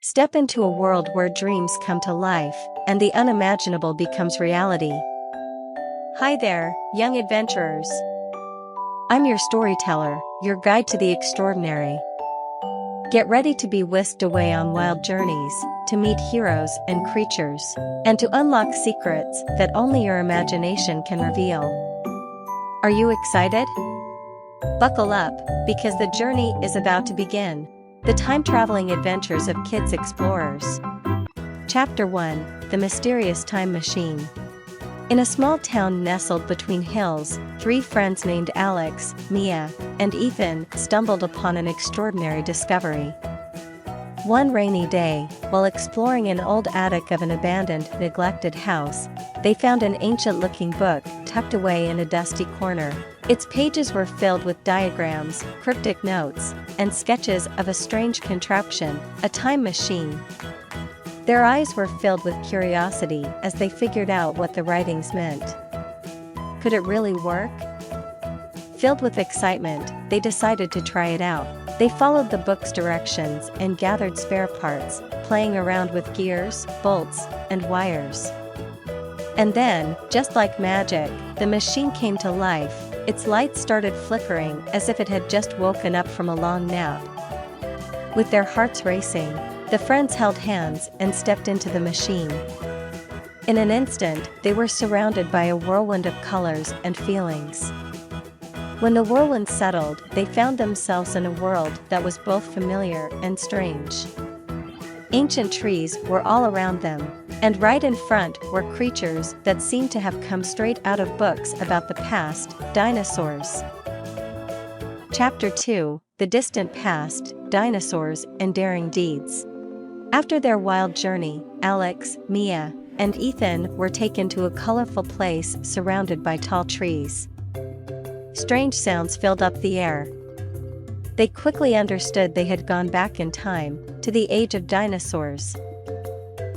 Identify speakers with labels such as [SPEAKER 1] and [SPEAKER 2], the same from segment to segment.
[SPEAKER 1] Step into a world where dreams come to life, and the unimaginable becomes reality. Hi there, young adventurers. I'm your storyteller, your guide to the extraordinary. Get ready to be whisked away on wild journeys, to meet heroes and creatures, and to unlock secrets that only your imagination can reveal. Are you excited? Buckle up, because the journey is about to begin. The time-traveling adventures of kids explorers. Chapter 1: The Mysterious Time Machine. In a small town nestled between hills, three friends named Alex, Mia, and Ethan stumbled upon an extraordinary discovery. One rainy day, while exploring an old attic of an abandoned, neglected house, they found an ancient-looking book tucked away in a dusty corner. Its pages were filled with diagrams, cryptic notes, and sketches of a strange contraption, a time machine. Their eyes were filled with curiosity as they figured out what the writings meant. Could it really work? Filled with excitement, they decided to try it out. They followed the book's directions and gathered spare parts, playing around with gears, bolts, and wires. And then, just like magic, the machine came to life. Its lights started flickering as if it had just woken up from a long nap. With their hearts racing, the friends held hands and stepped into the machine. In an instant, they were surrounded by a whirlwind of colors and feelings. When the whirlwind settled, they found themselves in a world that was both familiar and strange. Ancient trees were all around them, and right in front were creatures that seemed to have come straight out of books about the past, dinosaurs. Chapter 2: The Distant Past, Dinosaurs and Daring Deeds. After their wild journey, Alex, Mia, and Ethan were taken to a colorful place surrounded by tall trees. Strange sounds filled up the air. They quickly understood they had gone back in time, to the age of dinosaurs.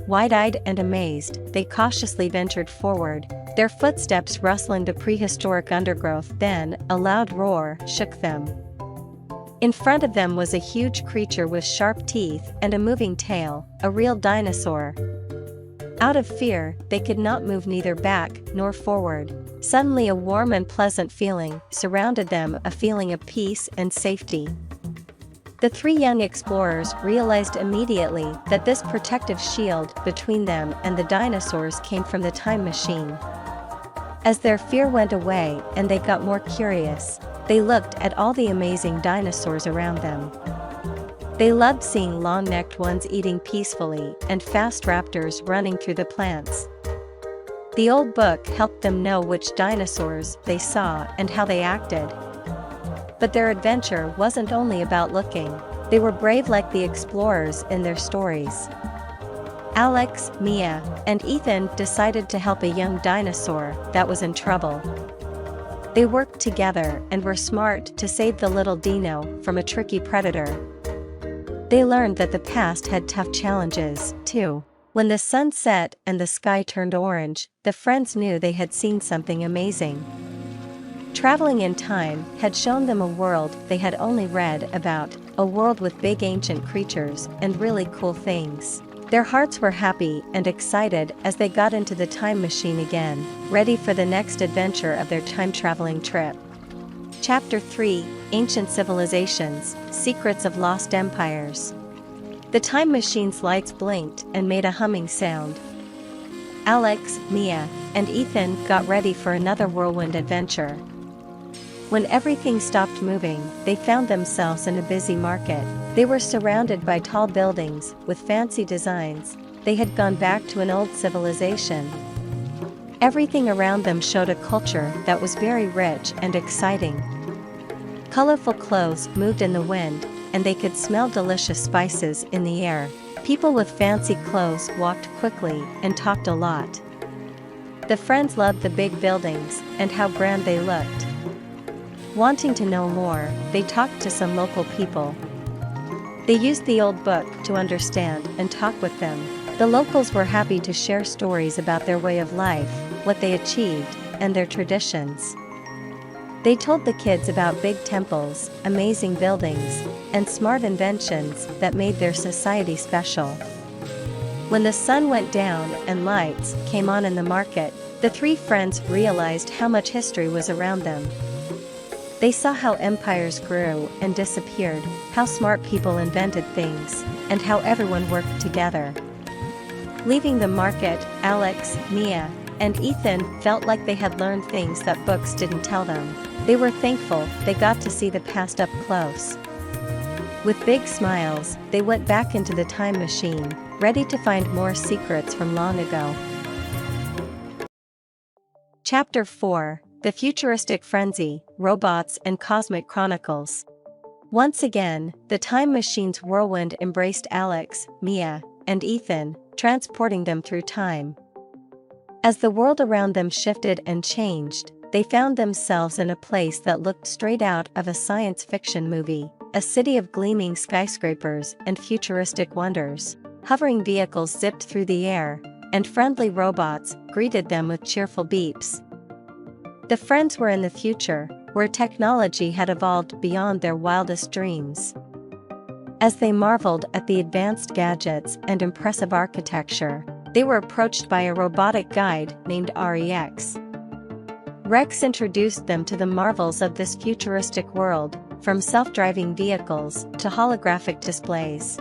[SPEAKER 1] Wide-eyed and amazed, they cautiously ventured forward, their footsteps rustling the prehistoric undergrowth. Then, a loud roar shook them. In front of them was a huge creature with sharp teeth and a moving tail, a real dinosaur. Out of fear, they could not move neither back nor forward. Suddenly a warm and pleasant feeling surrounded them, a feeling of peace and safety. The three young explorers realized immediately that this protective shield between them and the dinosaurs came from the time machine. As their fear went away and they got more curious, they looked at all the amazing dinosaurs around them. They loved seeing long-necked ones eating peacefully and fast raptors running through the plants. The old book helped them know which dinosaurs they saw and how they acted. But their adventure wasn't only about looking. They were brave like the explorers in their stories. Alex, Mia, and Ethan decided to help a young dinosaur that was in trouble. They worked together and were smart to save the little dino from a tricky predator. They learned that the past had tough challenges, too. When the sun set and the sky turned orange, the friends knew they had seen something amazing. Traveling in time had shown them a world they had only read about, a world with big ancient creatures and really cool things. Their hearts were happy and excited as they got into the time machine again, ready for the next adventure of their time-traveling trip. Chapter 3: Ancient Civilizations, Secrets of Lost Empires. The time machine's lights blinked and made a humming sound. Alex, Mia, and Ethan got ready for another whirlwind adventure. When everything stopped moving, they found themselves in a busy market. They were surrounded by tall buildings with fancy designs. They had gone back to an old civilization. Everything around them showed a culture that was very rich and exciting. Colorful clothes moved in the wind, and they could smell delicious spices in the air. People with fancy clothes walked quickly and talked a lot. The friends loved the big buildings and how grand they looked. Wanting to know more, they talked to some local people. They used the old book to understand and talk with them. The locals were happy to share stories about their way of life, what they achieved, and their traditions. They told the kids about big temples, amazing buildings, and smart inventions that made their society special. When the sun went down and lights came on in the market, the three friends realized how much history was around them. They saw how empires grew and disappeared, how smart people invented things, and how everyone worked together. Leaving the market, Alex, Mia, and Ethan felt like they had learned things that books didn't tell them. They were thankful they got to see the past up close. With big smiles, they went back into the time machine, ready to find more secrets from long ago. Chapter 4: The Futuristic Frenzy, Robots and Cosmic Chronicles. Once again, the time machine's whirlwind embraced Alex, Mia, and Ethan, transporting them through time. As the world around them shifted and changed, they found themselves in a place that looked straight out of a science fiction movie, a city of gleaming skyscrapers and futuristic wonders. Hovering vehicles zipped through the air, and friendly robots greeted them with cheerful beeps. The friends were in the future, where technology had evolved beyond their wildest dreams. As they marveled at the advanced gadgets and impressive architecture, they were approached by a robotic guide named Rex. Rex introduced them to the marvels of this futuristic world, from self-driving vehicles to holographic displays.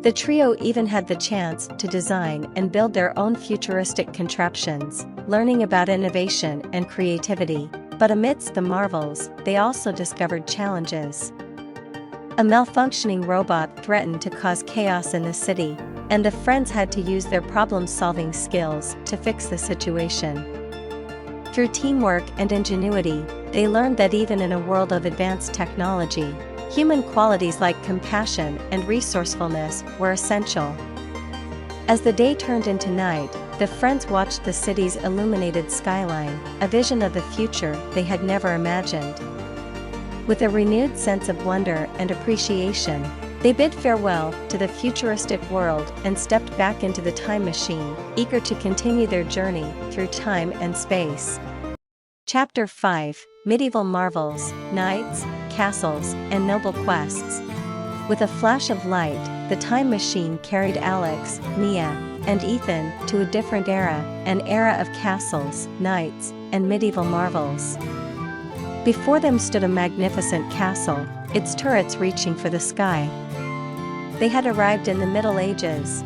[SPEAKER 1] The trio even had the chance to design and build their own futuristic contraptions, learning about innovation and creativity. But amidst the marvels, they also discovered challenges. A malfunctioning robot threatened to cause chaos in the city, and the friends had to use their problem-solving skills to fix the situation. Through teamwork and ingenuity, they learned that even in a world of advanced technology, human qualities like compassion and resourcefulness were essential. As the day turned into night, the friends watched the city's illuminated skyline, a vision of the future they had never imagined. With a renewed sense of wonder and appreciation, they bid farewell to the futuristic world and stepped back into the time machine, eager to continue their journey through time and space. Chapter 5: Medieval Marvels, Knights, Castles, and Noble Quests. With a flash of light, the time machine carried Alex, Mia, and Ethan to a different era, an era of castles, knights, and medieval marvels. Before them stood a magnificent castle, its turrets reaching for the sky. They had arrived in the Middle Ages.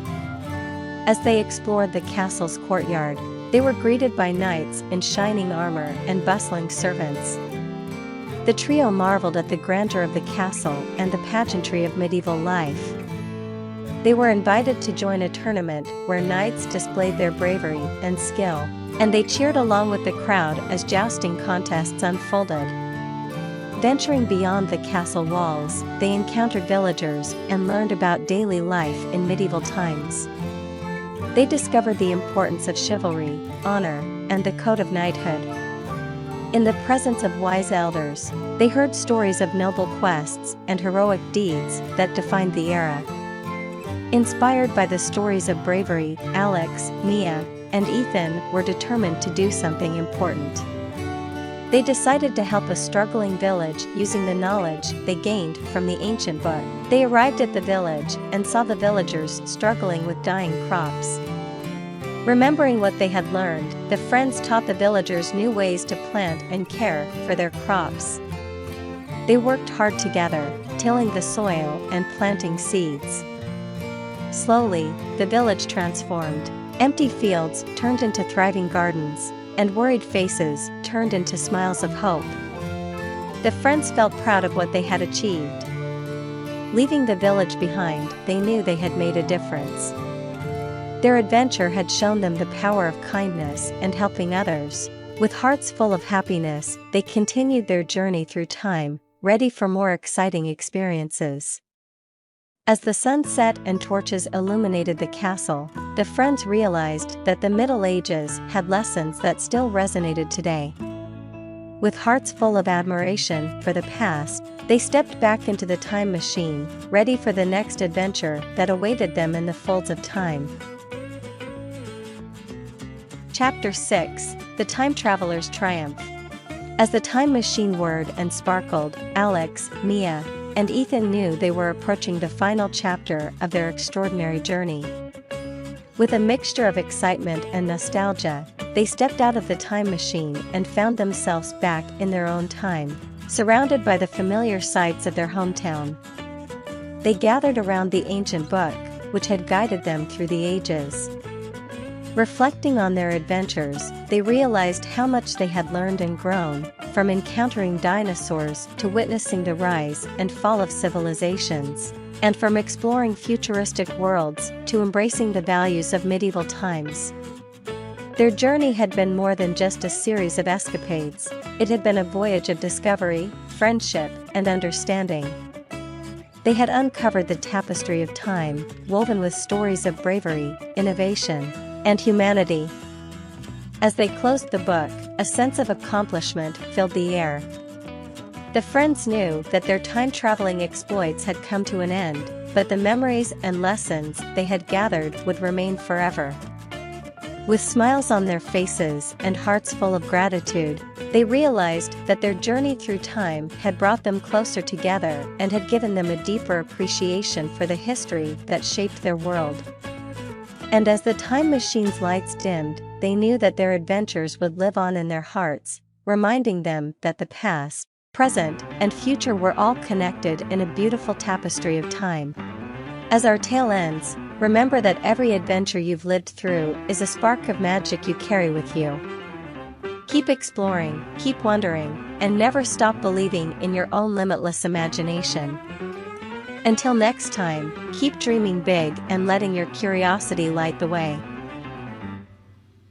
[SPEAKER 1] As they explored the castle's courtyard, they were greeted by knights in shining armor and bustling servants. The trio marveled at the grandeur of the castle and the pageantry of medieval life. They were invited to join a tournament where knights displayed their bravery and skill, and they cheered along with the crowd as jousting contests unfolded. Venturing beyond the castle walls, they encountered villagers and learned about daily life in medieval times. They discovered the importance of chivalry, honor, and the code of knighthood. In the presence of wise elders, they heard stories of noble quests and heroic deeds that defined the era. Inspired by the stories of bravery, Alex, Mia, and Ethan were determined to do something important. They decided to help a struggling village using the knowledge they gained from the ancient book. They arrived at the village and saw the villagers struggling with dying crops. Remembering what they had learned, the friends taught the villagers new ways to plant and care for their crops. They worked hard together, tilling the soil and planting seeds. Slowly, the village transformed. Empty fields turned into thriving gardens, and worried faces turned into smiles of hope. The friends felt proud of what they had achieved. Leaving the village behind, they knew they had made a difference. Their adventure had shown them the power of kindness and helping others. With hearts full of happiness, they continued their journey through time, ready for more exciting experiences. As the sun set and torches illuminated the castle, the friends realized that the Middle Ages had lessons that still resonated today. With hearts full of admiration for the past, they stepped back into the time machine, ready for the next adventure that awaited them in the folds of time. Chapter 6: The Time Traveler's Triumph. As the time machine whirred and sparkled, Alex, Mia, and Ethan knew they were approaching the final chapter of their extraordinary journey. With a mixture of excitement and nostalgia, they stepped out of the time machine and found themselves back in their own time, surrounded by the familiar sights of their hometown. They gathered around the ancient book, which had guided them through the ages. Reflecting on their adventures, they realized how much they had learned and grown, from encountering dinosaurs to witnessing the rise and fall of civilizations, and from exploring futuristic worlds to embracing the values of medieval times. Their journey had been more than just a series of escapades. It had been a voyage of discovery, friendship, and understanding. They had uncovered the tapestry of time, woven with stories of bravery, innovation, and humanity. As they closed the book, a sense of accomplishment filled the air. The friends knew that their time-traveling exploits had come to an end, but the memories and lessons they had gathered would remain forever. With smiles on their faces and hearts full of gratitude, they realized that their journey through time had brought them closer together and had given them a deeper appreciation for the history that shaped their world. And as the time machine's lights dimmed, they knew that their adventures would live on in their hearts, reminding them that the past, present, and future were all connected in a beautiful tapestry of time. As our tale ends, remember that every adventure you've lived through is a spark of magic you carry with you. Keep exploring, keep wondering, and never stop believing in your own limitless imagination. Until next time, keep dreaming big and letting your curiosity light the way.